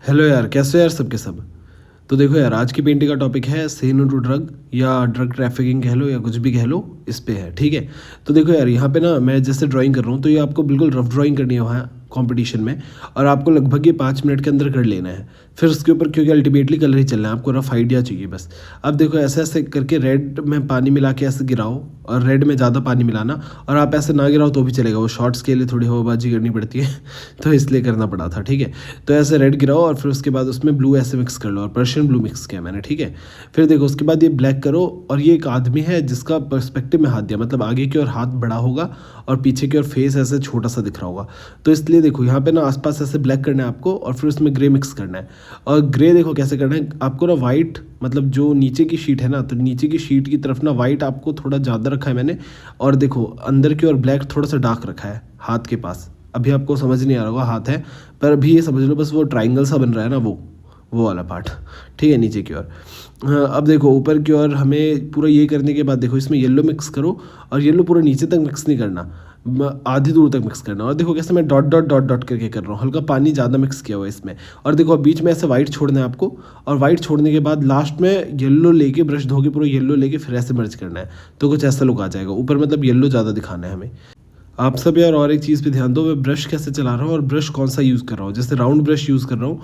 Hello यार, कैसे हो यार सबके सब। तो देखो यार, आज की पेंटिंग का टॉपिक है से नो टू ड्रग या ड्रग ट्रैफिकिंग कह लो या कुछ भी कह लो, इस पे है। ठीक है। तो देखो यार, यहाँ पे ना मैं जैसे ड्राइंग कर रहा हूँ तो ये आपको बिल्कुल रफ ड्राइंग करनी है वहाँ कंपटीशन में, और आपको लगभग ये 5 मिनट के अंदर कर लेना है। फिर उसके ऊपर, क्योंकि अल्टीमेटली कलर ही चलना है, आपको रफ आइडिया चाहिए बस। अब देखो, ऐसे ऐसे करके रेड में पानी मिला के ऐसे गिराओ, और रेड में ज़्यादा पानी मिलाना, और आप ऐसे ना गिराओ तो भी चलेगा, वो शॉर्ट्स के लिए थोड़ी हवाबाजी करनी पड़ती है तो इसलिए करना पड़ा था। ठीक है। तो ऐसे रेड गिराओ और फिर उसके बाद उसमें ब्लू ऐसे मिक्स कर लो, और पर्शियन ब्लू मिक्स किया मैंने। ठीक है। फिर देखो उसके बाद ये ब्लैक करो, और ये एक आदमी है जिसका पर्सपेक्टिव में हाथ दिया, मतलब आगे की ओर हाथ बड़ा होगा और पीछे की ओर फेस ऐसे छोटा सा दिख रहा होगा। तो इसलिए देखो यहाँ पे ना आसपास ऐसे ब्लैक करना है आपको, और फिर उसमें ग्रे मिक्स करना है। और ग्रे देखो कैसे करना है आपको ना, वाइट मतलब जो नीचे की शीट है ना, तो नीचे की शीट की तरफ ना वाइट आपको थोड़ा ज़्यादा रखा है मैंने, और देखो अंदर की ओर ब्लैक थोड़ा सा डार्क रखा है हाथ के पास। अभी आपको समझ नहीं आ रहा होगा हाथ है, पर अभी ये समझ लो बस वो ट्राइंगल सा बन रहा है ना, वो वाला पार्ट। ठीक है, नीचे की ओर। हाँ, अब देखो ऊपर की ओर हमें पूरा ये करने के बाद देखो इसमें येलो मिक्स करो, और येलो पूरा नीचे तक मिक्स नहीं करना, आधी दूर तक मिक्स करना। और देखो कैसे मैं डॉट डॉट डॉट डॉट करके कर रहा हूँ, हल्का पानी ज़्यादा मिक्स किया हुआ है इसमें। और देखो अब बीच में ऐसे वाइट छोड़ना है आपको, और वाइट छोड़ने के बाद लास्ट में येलो लेके, ब्रश धो के पूरा येलो लेके फिर ऐसे मर्ज करना है, तो कुछ ऐसा लुक आ जाएगा ऊपर, मतलब येलो ज़्यादा दिखाना है हमें। आप सब यार और एक चीज़ पे ध्यान दो, मैं ब्रश कैसे चला रहा हूँ और ब्रश कौन सा यूज़ कर रहा हूँ। जैसे राउंड ब्रश यूज़ कर रहा हूँ,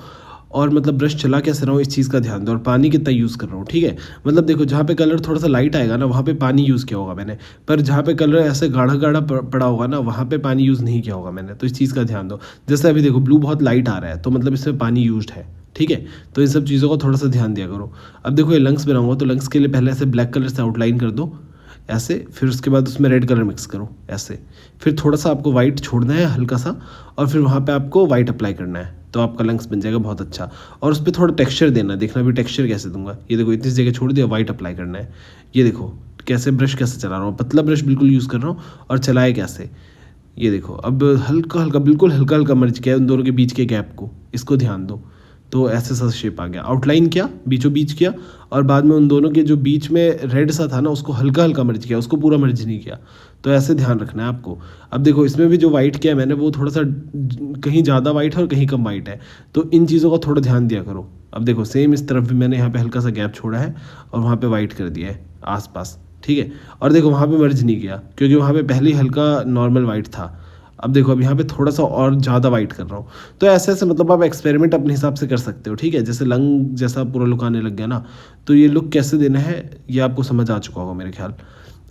और मतलब ब्रश चला कैसे रहा हूँ इस चीज़ का ध्यान दो, और पानी कितना यूज़ कर रहा हूँ। ठीक है। मतलब देखो जहाँ पे कलर थोड़ा सा लाइट आएगा ना, वहाँ पे पानी यूज़ किया होगा मैंने, पर जहाँ पे कलर ऐसे गाढ़ा गाढ़ा पड़ा होगा ना, वहाँ पे पानी यूज़ नहीं किया होगा मैंने। तो इस चीज़ का ध्यान दो। जैसे अभी देखो ब्लू बहुत लाइट आ रहा है, तो मतलब इसमें पानी यूज्ड है। ठीक है। तो इन सब चीज़ों को थोड़ा सा ध्यान दिया करो। अब देखो ये लंग्स बनाऊंगा, तो लंग्स के लिए पहले ऐसे ब्लैक कलर से आउटलाइन कर दो ऐसे, फिर उसके बाद उसमें रेड कलर मिक्स करो ऐसे, फिर थोड़ा सा आपको वाइट छोड़ना है हल्का सा, और फिर वहाँ पे आपको वाइट अप्लाई करना है, तो आपका लंग्स बन जाएगा बहुत अच्छा। और उस पर थोड़ा टेक्सचर देना, देखना भी टेक्सचर कैसे दूंगा। ये देखो इतनी जगह छोड़ दिया, वाइट अप्लाई करना है। ये देखो कैसे ब्रश कैसे चला रहा हूँ, पतला ब्रश बिल्कुल यूज़ कर रहा हूँ, और चलाए कैसे। ये देखो अब हल्का हल्का, बिल्कुल हल्का हल्का मर्ज किया उन दोनों के बीच के गैप को, इसको ध्यान दो। तो ऐसे सा शेप आ गया, आउटलाइन किया, बीचों बीच किया, और बाद में उन दोनों के जो बीच में रेड सा था ना, उसको हल्का हल्का मर्ज किया, उसको पूरा मर्ज नहीं किया। तो ऐसे ध्यान रखना है आपको। अब देखो इसमें भी जो वाइट किया मैंने, वो थोड़ा सा कहीं ज़्यादा वाइट है और कहीं कम वाइट है, तो इन चीज़ों का थोड़ा ध्यान दिया करो। अब देखो सेम इस तरफ भी मैंने यहाँ पे हल्का सा गैप छोड़ा है, और वहाँ पे वाइट कर दिया है आसपास। ठीक है। और देखो वहाँ पे मर्ज नहीं किया, क्योंकि वहाँ पे पहले ही हल्का नॉर्मल वाइट था। अब देखो अब यहाँ पे थोड़ा सा और ज़्यादा वाइट कर रहा हूँ। तो ऐसे ऐसे मतलब आप एक्सपेरिमेंट अपने हिसाब से कर सकते हो। ठीक है। जैसे लंग जैसा पूरा लुक आने लग गया ना, तो ये लुक कैसे देना है ये आपको समझ आ चुका होगा मेरे ख्याल।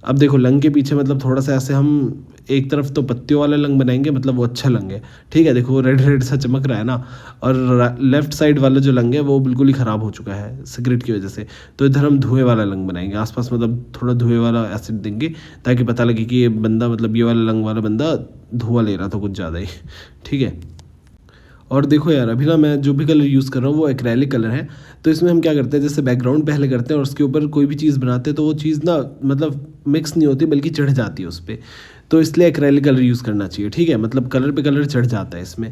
अब देखो लंग के पीछे मतलब थोड़ा सा ऐसे हम एक तरफ तो पत्तियों वाला लंग बनाएंगे, मतलब वो अच्छा लंग है। ठीक है। देखो रेड रेड सा चमक रहा है ना, और लेफ्ट साइड वाला जो लंग है वो बिल्कुल ही ख़राब हो चुका है सिगरेट की वजह से। तो इधर हम धुएं वाला लंग बनाएंगे आसपास, मतलब थोड़ा धुएं वाला एसिड देंगे, ताकि पता लगे कि ये बंदा, मतलब ये वाला लंग वाला बंदा धुआं ले रहा था कुछ ज़्यादा ही। ठीक है। और देखो यार, अभी ना मैं जो भी कलर यूज़ कर रहा हूँ वो एक्रेलिक कलर है। तो इसमें हम क्या करते हैं, जैसे बैकग्राउंड पहले करते हैं और उसके ऊपर कोई भी चीज़ बनाते हैं, तो वो चीज़ ना मतलब मिक्स नहीं होती बल्कि चढ़ जाती है उस पर। तो इसलिए एक्रेलिक कलर यूज़ करना चाहिए। ठीक है। मतलब कलर पे कलर चढ़ जाता है इसमें।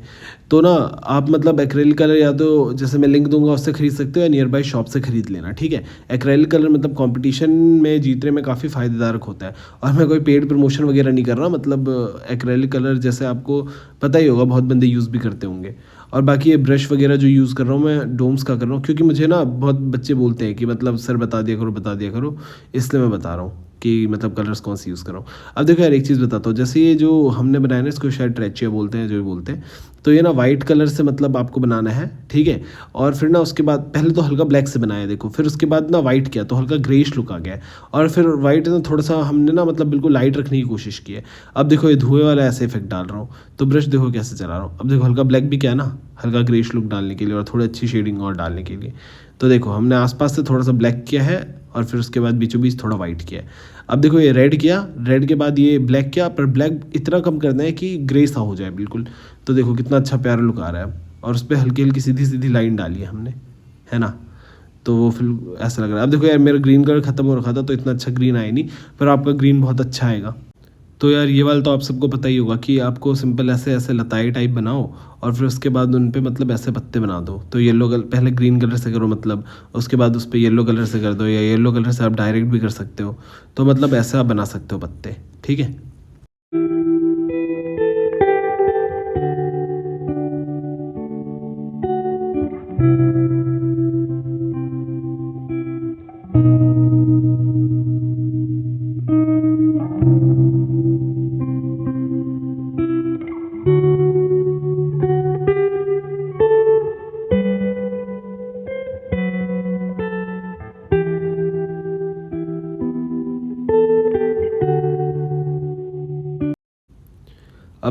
तो ना आप मतलब एक्रेलिक कलर या तो जैसे मैं लिंक दूंगा उससे खरीद सकते हो, या नियर बाई शॉप से खरीद लेना। ठीक है। एक्रेलिक कलर मतलब कंपटीशन में जीतने में काफ़ी फ़ायदेदारक होता है। और मैं कोई पेड प्रमोशन वगैरह नहीं कर रहा, मतलब एक्रेलिक कलर जैसे आपको पता ही होगा, बहुत बंदे यूज़ भी करते होंगे। और बाकी ये ब्रश वगैरह जो यूज़ कर रहा हूँ मैं डोम्स का कर रहा हूँ, क्योंकि मुझे ना बहुत बच्चे बोलते हैं कि मतलब सर बता दिया करो, इसलिए मैं बता रहा हूँ कि मतलब कलर्स कौन से यूज़ कर रहा हूँ। अब देखो यार एक चीज़ बताता हूँ, जैसे ये जो हमने बनाया ना, इसको शायद ट्रेचिया बोलते हैं, जो भी बोलते हैं। तो ये ना वाइट कलर से मतलब आपको बनाना है। ठीक है। और फिर ना उसके बाद पहले तो हल्का ब्लैक से बनाया देखो, फिर उसके बाद ना वाइट किया तो हल्का ग्रेइश लुक आ गया है। और फिर वाइट ना थोड़ा सा हमने ना मतलब बिल्कुल लाइट रखने की कोशिश की है। अब देखो ये धुएं वाला ऐसे इफेक्ट डाल रहा हूँ, तो ब्रश देखो कैसे चला रहा हूँ। अब देखो हल्का ब्लैक भी क्या है ना, हल्का ग्रेइश लुक डालने के लिए और थोड़ी अच्छी शेडिंग और डालने के लिए। तो देखो हमने आसपास से थोड़ा सा ब्लैक किया है, और फिर उसके बाद बीचों बीच थोड़ा वाइट किया है। अब देखो ये रेड किया, रेड के बाद ये ब्लैक किया, पर ब्लैक इतना कम करना है कि ग्रे सा हो जाए बिल्कुल। तो देखो कितना अच्छा प्यारा लुक आ रहा है। और उस पर हल्की हल्की सीधी सीधी लाइन डाली है हमने, है ना। तो वो फिर ऐसा लग रहा है। अब देखो यार मेरा ग्रीन कलर खत्म हो रखा था, तो इतना अच्छा ग्रीन आया नहीं, पर आपका ग्रीन बहुत अच्छा आएगा। तो यार ये वाला तो आप सबको पता ही होगा कि आपको सिंपल ऐसे ऐसे लताई टाइप बनाओ, और फिर उसके बाद उन पे मतलब ऐसे पत्ते बना दो। तो येलो कलर पहले ग्रीन कलर से करो, मतलब उसके बाद उस पर येलो कलर से कर दो, या येलो कलर से आप डायरेक्ट भी कर सकते हो। तो मतलब ऐसे आप बना सकते हो पत्ते। ठीक है। अब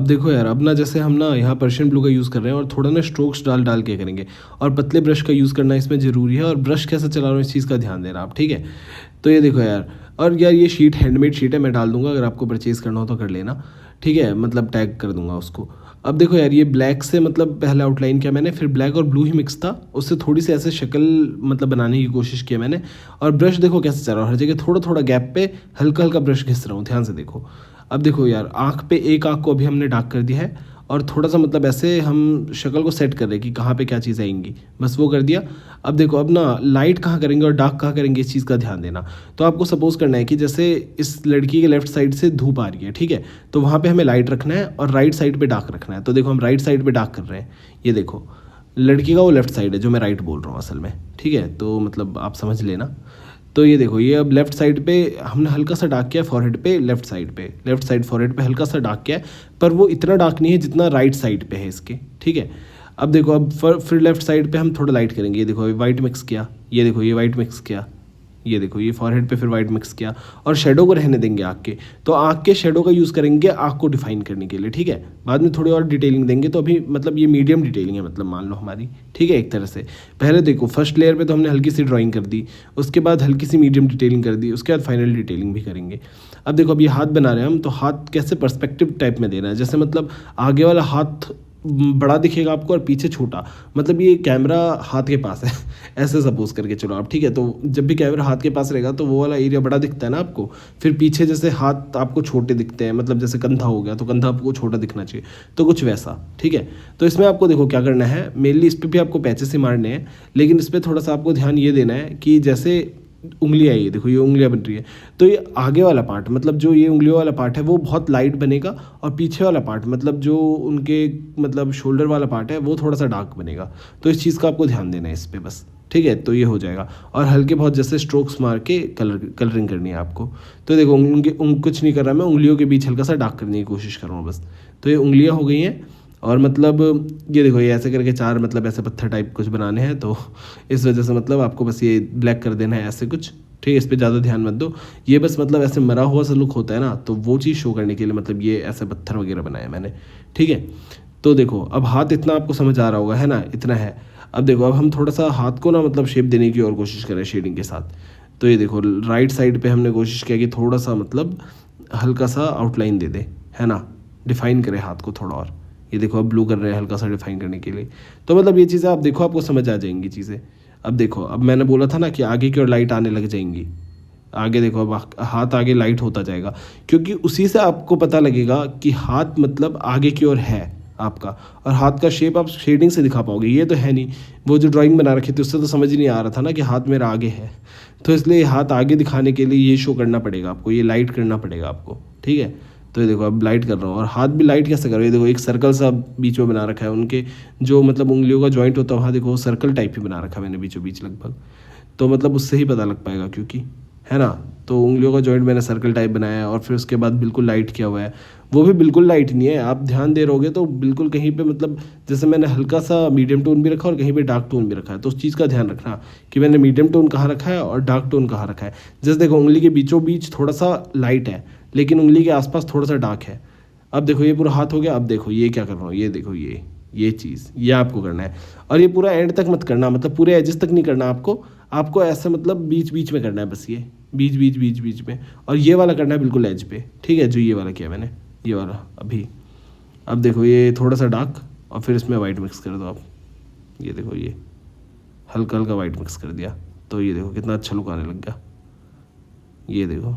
देखो यार, अब ना जैसे हम ना यहाँ पर्शियन ब्लू का यूज़ कर रहे हैं और थोड़ा ना स्ट्रोक्स डाल डाल के करेंगे, और पतले ब्रश का यूज़ करना इसमें ज़रूरी है, और ब्रश कैसे चला रहा हूँ इस चीज़ का ध्यान देना आप, ठीक है। तो ये देखो यार, और यार ये शीट हैंडमेड शीट है, मैं डाल दूंगा, अगर आपको परचेज़ करना हो तो कर लेना, ठीक है, मतलब टैग कर दूंगा उसको। अब देखो यार, ये ब्लैक से मतलब पहले आउटलाइन किया मैंने, फिर ब्लैक और ब्लू ही मिक्स था, उससे थोड़ी सी ऐसे शक्ल मतलब बनाने की कोशिश की मैंने। और ब्रश देखो कैसे चल रहा है, हर जगह थोड़ा थोड़ा गैप पे हल्का हल्का ब्रश घिस रहा हूँ, ध्यान से देखो। अब देखो यार, आँख पे एक आँख को अभी हमने डार्क कर दिया है, और थोड़ा सा मतलब ऐसे हम शक्ल को सेट कर रहे हैं कि कहाँ पे क्या चीज़ आएंगी, बस वो कर दिया। अब देखो, अब ना लाइट कहाँ करेंगे और डार्क कहाँ करेंगे, इस चीज़ का ध्यान देना। तो आपको सपोज करना है कि जैसे इस लड़की के लेफ्ट साइड से धूप आ रही है, ठीक है, तो वहाँ पे हमें लाइट रखना है और राइट साइड पे डार्क रखना है। तो देखो हम राइट साइड पे डार्क कर रहे हैं, ये देखो लड़की का वो लेफ्ट साइड है जो मैं राइट बोल रहा हूँ असल में, ठीक है, तो मतलब आप समझ लेना। तो ये देखो, ये अब लेफ्ट साइड पे हमने हल्का सा डार्क किया, फॉरहेड पे, लेफ्ट साइड फॉरहेड पे हल्का सा डार्क किया है, पर वो इतना डार्क नहीं है जितना राइट साइड पे है इसके, ठीक है। अब देखो, अब फिर लेफ्ट साइड पे हम थोड़ा लाइट करेंगे, ये देखो अभी वाइट मिक्स किया, ये देखो ये वाइट मिक्स किया, ये देखो ये फॉरहेड पे फिर वाइट मिक्स किया, और शेडो को रहने देंगे आँख के। तो आँख के शेडो का यूज़ करेंगे आँख को डिफाइन करने के लिए, ठीक है, बाद में थोड़ी और डिटेलिंग देंगे। तो अभी मतलब ये मीडियम डिटेलिंग है, मतलब मान लो हमारी, ठीक है, एक तरह से। पहले देखो फर्स्ट लेयर पे तो हमने हल्की सी ड्राइंग कर दी, उसके बाद हल्की सी मीडियम डिटेलिंग कर दी, उसके बाद फाइनल डिटेलिंग भी करेंगे। अब देखो, अब ये हाथ बना रहे हैं हम, तो हाथ कैसे पर्सपेक्टिव टाइप में देना है, जैसे मतलब आगे वाला हाथ बड़ा दिखेगा आपको और पीछे छोटा, मतलब ये कैमरा हाथ के पास है ऐसे सपोज करके चलो आप, ठीक है। तो जब भी कैमरा हाथ के पास रहेगा तो वो वाला एरिया बड़ा दिखता है ना आपको, फिर पीछे जैसे हाथ आपको छोटे दिखते हैं, मतलब जैसे कंधा हो गया तो कंधा आपको छोटा दिखना चाहिए, तो कुछ वैसा, ठीक है। तो इसमें आपको देखो क्या करना है, मेनली इस पर भी आपको पैचेस ही मारने हैं, लेकिन इस पर थोड़ा सा आपको ध्यान ये देना है कि जैसे उंगलियाँ, ये देखो ये उंगलियाँ बन रही है, तो ये आगे वाला पार्ट, मतलब जो ये उंगलियों वाला पार्ट है वो बहुत लाइट बनेगा, और पीछे वाला पार्ट मतलब जो उनके मतलब शोल्डर वाला पार्ट है वो थोड़ा सा डार्क बनेगा। तो इस चीज़ का आपको ध्यान देना है इस पर बस, ठीक है। तो ये हो जाएगा, और हल्के बहुत जैसे स्ट्रोक्स मार के कलरिंग करनी है आपको। तो देखो कुछ नहीं कर रहा मैं, उंगलियों के बीच हल्का सा डार्क करने की कोशिश कर रहा हूँ बस। तो ये उंगलियाँ हो गई हैं, और मतलब ये देखो ये ऐसे करके चार मतलब ऐसे पत्थर टाइप कुछ बनाने हैं, तो इस वजह से मतलब आपको बस ये ब्लैक कर देना है ऐसे कुछ, ठीक है। इस पर ज़्यादा ध्यान मत दो, ये बस मतलब ऐसे मरा हुआ सा लुक होता है ना, तो वो चीज़ शो करने के लिए मतलब ये ऐसे पत्थर वगैरह बनाए मैंने, ठीक है। तो देखो अब हाथ इतना आपको समझ आ रहा होगा, है ना, इतना है। अब देखो, अब हम थोड़ा सा हाथ को ना मतलब शेप देने की और कोशिश करें शेडिंग के साथ। तो ये देखो राइट साइड पे हमने कोशिश किया कि थोड़ा सा मतलब हल्का सा आउटलाइन दे दे, है ना, डिफाइन करे हाथ को थोड़ा और। ये देखो अब ब्लू कर रहे हैं हल्का सा डिफाइन करने के लिए। तो मतलब ये चीज़ें आप देखो, आपको समझ आ जाएंगी चीज़ें। अब देखो, अब मैंने बोला था ना कि आगे की ओर लाइट आने लग जाएंगी, आगे देखो अब हाथ आगे लाइट होता जाएगा, क्योंकि उसी से आपको पता लगेगा कि हाथ मतलब आगे की ओर है आपका, और हाथ का शेप आप शेडिंग से दिखा पाओगे, ये तो है नहीं। वो जो ड्राइंग बना रखी थी उससे तो समझ ही नहीं आ रहा था ना कि हाथ मेरा आगे है, तो इसलिए हाथ आगे दिखाने के लिए ये शो करना पड़ेगा आपको, ये लाइट करना पड़ेगा आपको, ठीक है। तो ये देखो अब लाइट कर रहा हूँ, और हाथ भी लाइट कैसे करो, ये देखो एक सर्कल सा बीच में बना रखा है, उनके जो मतलब उंगलियों का जॉइंट होता है वहाँ देखो सर्कल टाइप ही बना रखा है मैंने बीचों बीच लगभग, तो मतलब उससे ही पता लग पाएगा, क्योंकि है ना। तो उंगलियों का जॉइंट मैंने सर्कल टाइप बनाया है, और फिर उसके बाद बिल्कुल लाइट किया हुआ है, वो भी बिल्कुल लाइट नहीं है, आप ध्यान दे रहोगे तो बिल्कुल कहीं पे मतलब जैसे मैंने हल्का सा मीडियम टोन भी रखा और कहीं पे डार्क टोन भी रखा है, तो उस चीज़ का ध्यान रखना कि मैंने मीडियम टोन कहाँ रखा है और डार्क टोन कहाँ रखा है। जैसे देखो उंगली के बीचों बीच थोड़ा सा लाइट है, लेकिन उंगली के आसपास थोड़ा सा डार्क है। अब देखो ये पूरा हाथ हो गया। अब देखो ये क्या कर रहा हूँ, ये देखो ये चीज़ ये आपको करना है, और ये पूरा एंड तक मत करना, मतलब पूरे एजेस तक नहीं करना आपको ऐसे मतलब बीच बीच में करना है, बस ये बीच में, और ये वाला करना है बिल्कुल एज पे, ठीक है, जो ये वाला किया मैंने, ये वाला अभी। अब देखो ये थोड़ा सा डार्क, और फिर इसमें वाइट मिक्स कर दो आप, ये देखो ये हल्का हल्का वाइट मिक्स कर दिया, तो ये देखो कितना अच्छा लुक आने लग गया, ये देखो।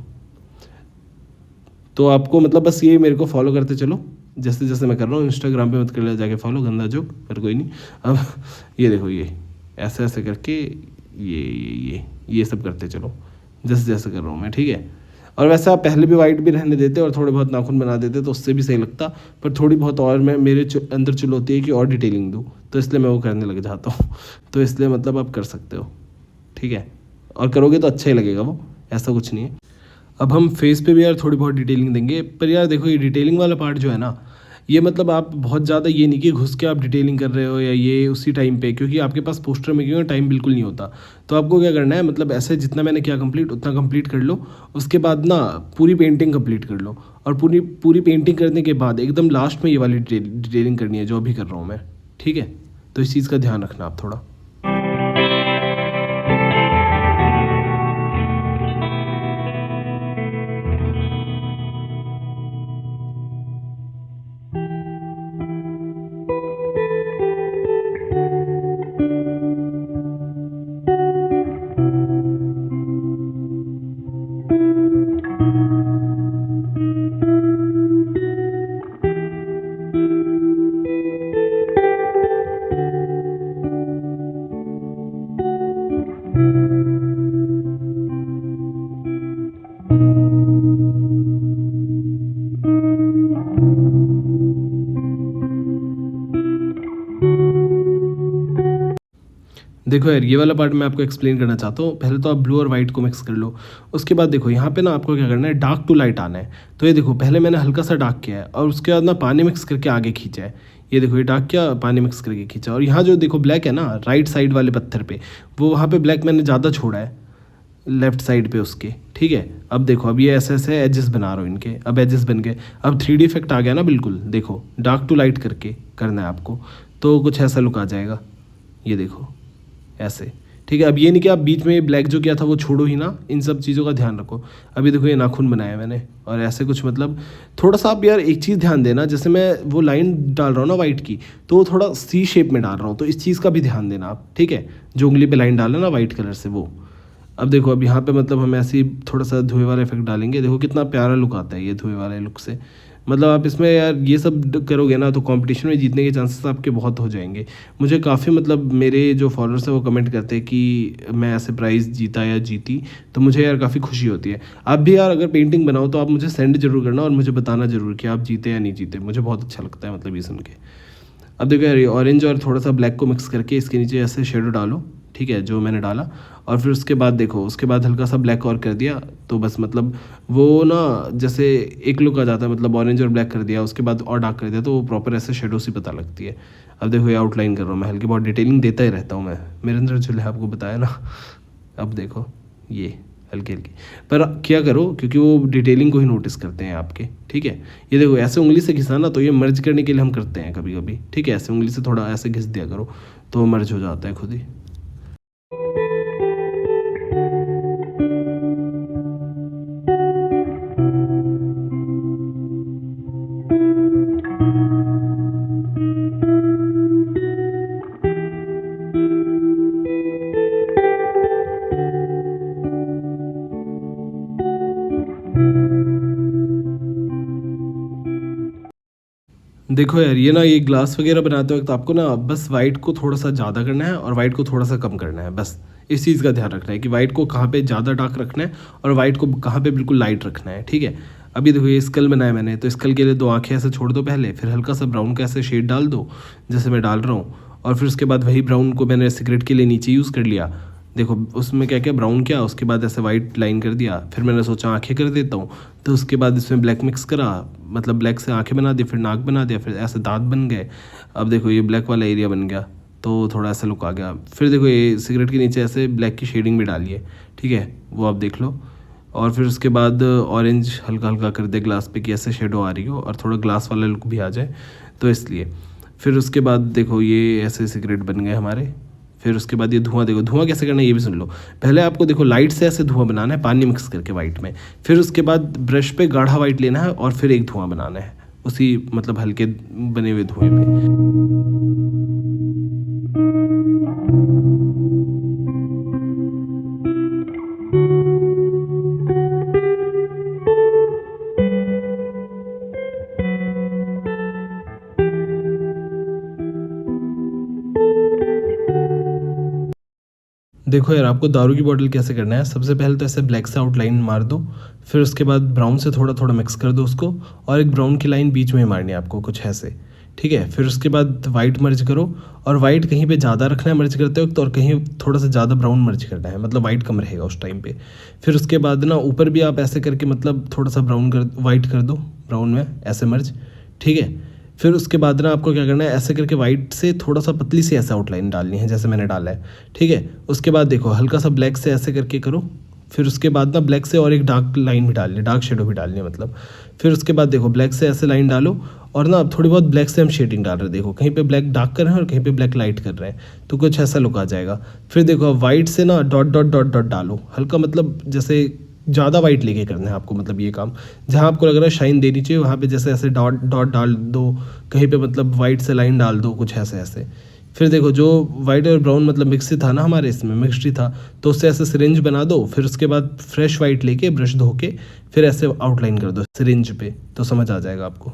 तो आपको मतलब बस ये मेरे को फॉलो करते चलो जैसे जैसे मैं कर रहा हूँ। इंस्टाग्राम पे मत कर ले जाके फॉलो, गंदा जोक, पर कोई नहीं। अब ये देखो ये ऐसे ऐसे करके ये सब करते चलो जैसे जैसे कर रहा हूँ मैं, ठीक है। और वैसे आप पहले भी वाइट भी रहने देते और थोड़े बहुत नाखून बना देते तो उससे भी सही लगता, पर थोड़ी बहुत और मैं मेरे अंदर चुल होती है कि और डिटेलिंग दूँ, तो इसलिए मैं वो करने लग जाता हूँ। तो इसलिए मतलब आप कर सकते हो, ठीक है, और करोगे तो अच्छा ही लगेगा वो, ऐसा कुछ नहीं है। अब हम फेस पे भी यार थोड़ी बहुत डिटेलिंग देंगे, पर यार देखो ये डिटेलिंग वाला पार्ट जो है ना, ये मतलब आप बहुत ज़्यादा ये नहीं कि घुस के आप डिटेलिंग कर रहे हो या ये उसी टाइम पे, क्योंकि आपके पास पोस्टर मेकिंग में टाइम बिल्कुल नहीं होता। तो आपको क्या करना है, मतलब ऐसे जितना मैंने किया कंप्लीट उतना कंप्लीट कर लो, उसके बाद ना पूरी पेंटिंग कंप्लीट कर लो, और पूरी पूरी पेंटिंग करने के बाद एकदम लास्ट में ये वाली डिटेलिंग करनी है जो अभी कर रहा हूँ मैं, ठीक है। तो इस चीज़ का ध्यान रखना आप थोड़ा। देखो यार ये वाला पार्ट मैं आपको एक्सप्लेन करना चाहता हूँ। पहले तो आप ब्लू और वाइट को मिक्स कर लो, उसके बाद देखो यहाँ पे ना आपको क्या करना है, डार्क टू लाइट आना है। तो ये देखो पहले मैंने हल्का सा डार्क किया है और उसके बाद ना पानी मिक्स करके आगे खींचा है। ये देखो ये डार्क किया, पानी मिक्स करके खींचा, और यहाँ जो देखो ब्लैक है ना राइट साइड वाले पत्थर पे, वो वहाँ पे ब्लैक मैंने ज़्यादा छोड़ा है लेफ्ट साइड पे उसके, ठीक है। अब देखो अब ये ऐसे ऐसे एजेस बना रहा हूँ इनके, अब एजेस बन गए। अब 3D इफेक्ट आ गया ना बिल्कुल, देखो डार्क टू लाइट करके करना है आपको, तो कुछ ऐसा लुक आ जाएगा। ये देखो ऐसे, ठीक है। अब ये नहीं कि आप बीच में ब्लैक जो किया था वो छोड़ो ही ना, इन सब चीज़ों का ध्यान रखो। अभी देखो ये नाखून बनाया मैंने, और ऐसे कुछ मतलब थोड़ा सा आप यार एक चीज़ ध्यान देना, जैसे मैं वो लाइन डाल रहा हूँ ना वाइट की, तो वो थोड़ा सी शेप में डाल रहा हूँ, तो इस चीज़ का भी ध्यान देना आप, ठीक है। जो उंगली पे लाइन डाला ना वाइट कलर से वो। अब देखो अब यहाँ पे मतलब हम ऐसे ही थोड़ा सा धुएं वाला इफेक्ट डालेंगे, देखो कितना प्यारा लुक आता है ये धुएं वाले लुक से। मतलब आप इसमें यार ये सब करोगे ना तो कंपटीशन में जीतने के चांसेस आपके बहुत हो जाएंगे। मुझे काफ़ी मतलब मेरे जो फॉलोअर्स हैं वो कमेंट करते हैं कि मैं ऐसे प्राइज़ जीता या जीती, तो मुझे यार काफ़ी खुशी होती है। आप भी यार अगर पेंटिंग बनाओ तो आप मुझे सेंड जरूर करना और मुझे बताना ज़रूर कि आप जीते या नहीं जीते, मुझे बहुत अच्छा लगता है मतलब ये सुन के। अब देखो यार ये ऑरेंज और थोड़ा सा ब्लैक को मिक्स करके इसके नीचे ऐसे शेडो डालो, ठीक है, जो मैंने डाला। और फिर उसके बाद देखो उसके बाद हल्का सा ब्लैक और कर दिया, तो बस मतलब वो ना जैसे एक लुक आ जाता है, मतलब ऑरेंज और ब्लैक कर दिया उसके बाद और डार्क कर दिया, तो वो प्रॉपर ऐसे शेडो सी पता लगती है। अब देखो ये आउटलाइन कर रहा हूँ मैं, हल्की बहुत डिटेलिंग देता ही रहता हूँ मैं, मेरे अंदर जो है आपको बताया ना। अब देखो ये हल्की हल्की, पर क्या करो क्योंकि वो डिटेलिंग को ही नोटिस करते हैं आपके, ठीक है। ये देखो ऐसे उंगली से घिसाना, तो ये मर्ज करने के लिए हम करते हैं कभी कभी, ठीक है। ऐसे उंगली से थोड़ा ऐसे घिस दिया करो तो मर्ज हो जाता है खुद ही। देखो यार ये ना ये ग्लास वगैरह बनाते वक्त आपको ना बस वाइट को थोड़ा सा ज़्यादा करना है और वाइट को थोड़ा सा कम करना है, बस इस चीज़ का ध्यान रखना है कि वाइट को कहाँ पे ज़्यादा डार्क रखना है और वाइट को कहाँ पे बिल्कुल लाइट रखना है, ठीक है। अभी देखो ये स्कल बनाया मैंने, तो स्कल के लिए 2 आँखें ऐसे छोड़ दो पहले, फिर हल्का सा ब्राउन का ऐसे शेड डाल दो जैसे मैं डाल रहा हूँ, और फिर उसके बाद वही ब्राउन को मैंने सिगरेट के लिए नीचे यूज़ कर लिया। देखो उसमें क्या क्या ब्राउन किया, उसके बाद ऐसे वाइट लाइन कर दिया, फिर मैंने सोचा आंखें कर देता हूँ, तो उसके बाद इसमें ब्लैक मिक्स करा, मतलब ब्लैक से आंखें बना दी, फिर नाक बना दिया, फिर ऐसे दांत बन गए। अब देखो ये ब्लैक वाला एरिया बन गया, तो थोड़ा ऐसा लुक आ गया। फिर देखो ये सिगरेट के नीचे ऐसे ब्लैक की शेडिंग भी डाली है, ठीक है, वो आप देख लो। और फिर उसके बाद ऑरेंज हल्का हल्का कर दे ग्लास पे कि ऐसे शेडो आ रही हो और थोड़ा ग्लास वाला लुक भी आ जाए, तो इसलिए। फिर उसके बाद देखो ये ऐसे सिगरेट बन गए हमारे। फिर उसके बाद ये धुआं, देखो धुआं कैसे करना है ये भी सुन लो। पहले आपको देखो लाइट से ऐसे धुआं बनाना है पानी मिक्स करके वाइट में, फिर उसके बाद ब्रश पे गाढ़ा वाइट लेना है और फिर एक धुआं बनाना है उसी मतलब हल्के बने हुए धुएं पे। देखो यार आपको दारू की बोतल कैसे करना है, सबसे पहले तो ऐसे ब्लैक से आउटलाइन मार दो, फिर उसके बाद ब्राउन से थोड़ा थोड़ा मिक्स कर दो उसको, और एक ब्राउन की लाइन बीच में ही मारनी है आपको कुछ ऐसे, ठीक है। फिर उसके बाद वाइट मर्ज करो, और वाइट कहीं पे ज़्यादा रखना है मर्ज करते वक्त, और कहीं थोड़ा सा ज़्यादा ब्राउन मर्ज करना है, मतलब वाइट कम रहेगा उस टाइम पे। फिर उसके बाद ना ऊपर भी आप ऐसे करके मतलब थोड़ा सा ब्राउन कर वाइट कर दो, ब्राउन में ऐसे मर्ज, ठीक है। फिर उसके बाद ना आपको क्या करना है, ऐसे करके वाइट से थोड़ा सा पतली सी ऐसे आउटलाइन डालनी है जैसे मैंने डाला है, ठीक है। उसके बाद देखो हल्का सा ब्लैक से ऐसे करके करो। फिर उसके बाद ना ब्लैक से और एक डार्क लाइन भी डालनी है, डार्क शेडो भी डालनी है मतलब। फिर उसके बाद देखो ब्लैक से ऐसे लाइन डालो, और ना अब थोड़ी बहुत ब्लैक से हम शेडिंग डाल रहे हैं, देखो कहीं पे ब्लैक डार्क कर रहे हैं और कहीं पे ब्लैक लाइट कर रहे हैं, तो कुछ ऐसा लुक आ जाएगा। फिर देखो अब वाइट से ना डॉट डॉट डॉट डॉट डालो हल्का, मतलब जैसे ज़्यादा वाइट लेके करना है आपको, मतलब ये काम जहाँ आपको लग रहा है शाइन देनी चाहिए वहाँ पे जैसे ऐसे डॉट डॉट डाल दो, कहीं पे मतलब वाइट से लाइन डाल दो, कुछ ऐसे ऐसे। फिर देखो जो वाइट और ब्राउन मतलब मिक्स था ना हमारे इसमें, मिक्सड ही था, तो उससे ऐसे सिरिंज बना दो। फिर उसके बाद फ्रेश वाइट लेके ब्रश धो के फिर ऐसे आउटलाइन कर दो सिरिंज पे, तो समझ आ जाएगा आपको।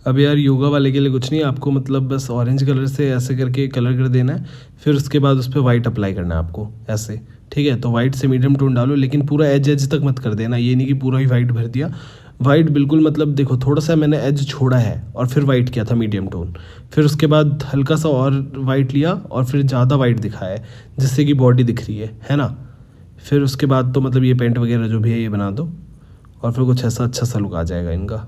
अब यार योगा वाले के लिए कुछ नहीं, आपको मतलब बस ऑरेंज कलर से ऐसे करके कलर कर देना है। फिर उसके बाद उस पर वाइट अप्लाई करना है आपको ऐसे, ठीक है। तो वाइट से मीडियम टोन डालो, लेकिन पूरा एज एज तक मत कर देना, ये नहीं कि पूरा ही वाइट भर दिया। वाइट बिल्कुल मतलब देखो थोड़ा सा मैंने एज छोड़ा है और फिर वाइट किया था मीडियम टोन। फिर उसके बाद हल्का सा और वाइट लिया और फिर ज़्यादा वाइट दिखाया है जिससे कि बॉडी दिख रही है ना। फिर उसके बाद तो मतलब ये पेंट वगैरह जो भी है ये बना दो, और फिर कुछ ऐसा अच्छा सा लुक आ जाएगा इनका।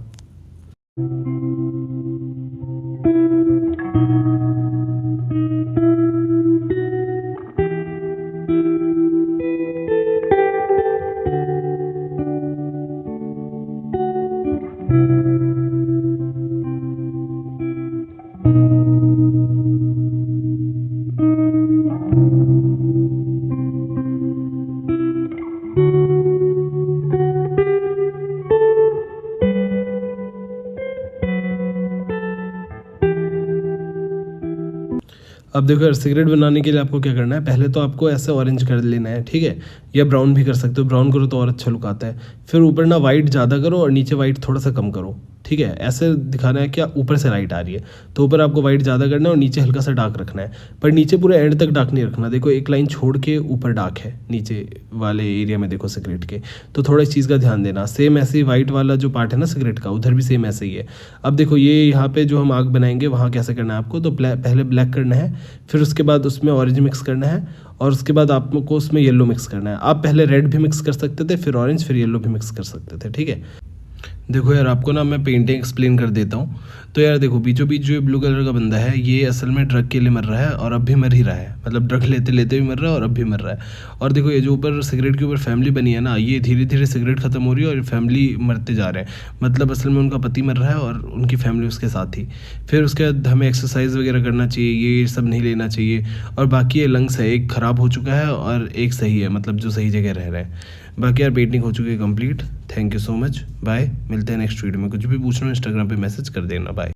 अब देखो यार सिगरेट बनाने के लिए आपको क्या करना है, पहले तो आपको ऐसे ऑरेंज कर लेना है, ठीक है, या ब्राउन भी कर सकते हो, ब्राउन करो तो और अच्छा लुक आता है। फिर ऊपर ना वाइट ज़्यादा करो और नीचे वाइट थोड़ा सा कम करो, ठीक है। ऐसे दिखाना है क्या ऊपर से लाइट आ रही है, तो ऊपर आपको वाइट ज़्यादा करना है और नीचे हल्का सा डार्क रखना है, पर नीचे पूरे एंड तक डार्क नहीं रखना। देखो एक लाइन छोड़ के ऊपर डार्क है नीचे वाले एरिया में, देखो सिगरेट के, तो थोड़ा इस चीज़ का ध्यान देना। सेम ऐसे ही वाइट वाला जो पार्ट है ना सिगरेट का, उधर भी सेम ऐसे ही है। अब देखो ये यहाँ पे जो हम आग बनाएंगे वहाँ कैसे करना है आपको, तो पहले ब्लैक करना है, फिर उसके बाद उसमें ऑरेंज मिक्स करना है, और उसके बाद आपको उसमें येलो मिक्स करना है। आप पहले रेड भी मिक्स कर सकते थे, फिर ऑरेंज, फिर येलो भी मिक्स कर सकते थे, ठीक है। देखो यार आपको ना मैं पेंटिंग एक्सप्लेन कर देता हूँ। तो यार देखो बीचों बीच जो ब्लू कलर का बंदा है ये असल में ड्रग के लिए मर रहा है, और अब भी मर ही रहा है, मतलब ड्रग लेते लेते भी मर रहा है और अब भी मर रहा है। और देखो ये जो ऊपर सिगरेट के ऊपर फैमिली बनी है ना, ये धीरे धीरे सिगरेट खत्म हो रही है और फैमिली मरते जा रहे हैं, मतलब असल में उनका पति मर रहा है और उनकी फैमिली उसके साथ ही। फिर उसके बाद हमें एक्सरसाइज वगैरह करना चाहिए, ये सब नहीं लेना चाहिए। और बाकी ये लंग्स है, एक ख़राब हो चुका है और एक सही है, मतलब जो सही जगह रह रहे हैं। बाकी यार पेंटिंग हो चुकी है complete. Thank you so much, bye. मिलते हैं नेक्स्ट वीडियो में। कुछ भी पूछना हो इंस्टाग्राम पे मैसेज कर देना, बाय।